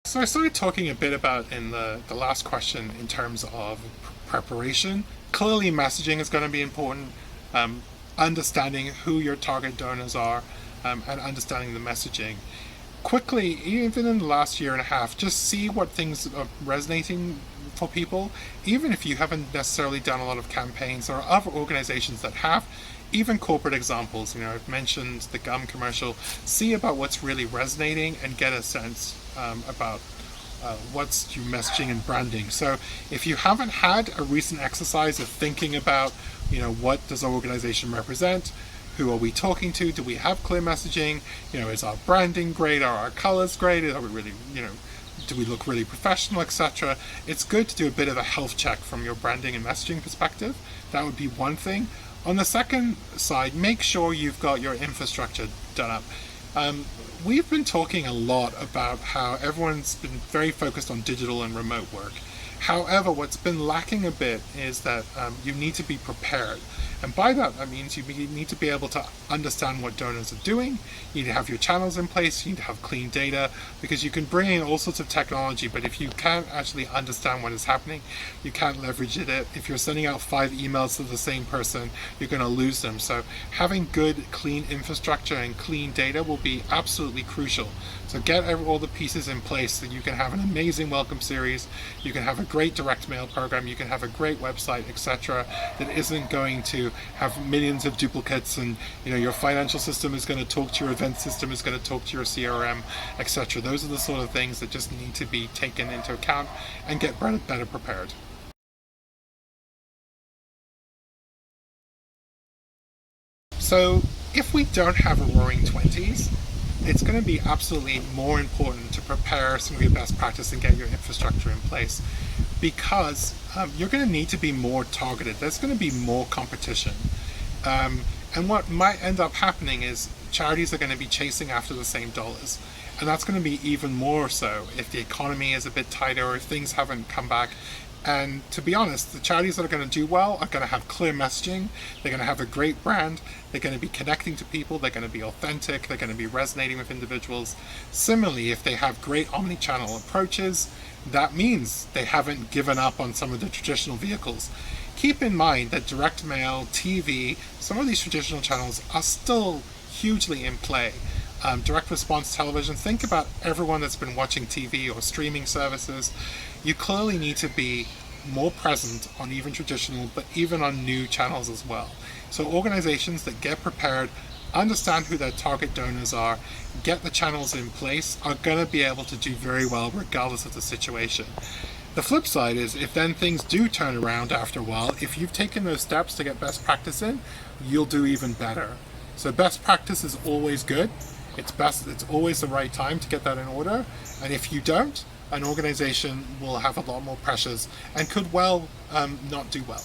So I started talking a bit about in the last question in terms of preparation. Clearly, messaging is going to be important. Um, Understanding who your target donors are, and understanding the messaging. Quickly, even in the last year and a half, just see what things are resonating for people. Even if you haven't necessarily done a lot of campaigns, there are other organizations that have. Even corporate examples, I've mentioned the gum commercial. See about what's really resonating and get a sense about what's your messaging and branding. So if you haven't had a recent exercise of thinking about, what does our organization represent? Who are we talking to? Do we have clear messaging? Is our branding great? Are our colors great? Are we really, do we look really professional, etc.? It's good to do a bit of a health check from your branding and messaging perspective. That would be one thing. On the second side, make sure you've got your infrastructure done up. We've been talking a lot about how everyone's been very focused on digital and remote work. However, what's been lacking a bit is that you need to be prepared. And by that means you need to be able to understand what donors are doing. You need to have your channels in place. You need to have clean data, because you can bring in all sorts of technology, but if you can't actually understand what is happening, you can't leverage it. If you're sending out 5 emails to the same person, you're going to lose them. So having good, clean infrastructure and clean data will be absolutely crucial. So get all the pieces in place so you can have an amazing welcome series, you can have a great direct mail program, you can have a great website, etc., that isn't going to have millions of duplicates, and your financial system is going to talk to your event system, is going to talk to your CRM, etc. Those are the sort of things that just need to be taken into account and get better prepared. So if we don't have a roaring 20s, it's going to be absolutely more important to prepare some of your best practice and get your infrastructure in place, because you're going to need to be more targeted. There's going to be more competition. And what might end up happening is charities are going to be chasing after the same dollars. And that's going to be even more so if the economy is a bit tighter or if things haven't come back. And to be honest, the charities that are going to do well are going to have clear messaging, they're going to have a great brand, they're going to be connecting to people, they're going to be authentic, they're going to be resonating with individuals. Similarly, if they have great omni-channel approaches, that means they haven't given up on some of the traditional vehicles. Keep in mind that direct mail, TV, some of these traditional channels are still hugely in play. Direct response television, think about everyone that's been watching TV or streaming services. You clearly need to be more present on even traditional, but even on new channels as well. So organizations that get prepared, understand who their target donors are, get the channels in place, are going to be able to do very well regardless of the situation. The flip side is, if then things do turn around after a while, if you've taken those steps to get best practice in, you'll do even better. So best practice is always good. It's always the right time to get that in order. And if you don't, an organization will have a lot more pressures and could well not do well.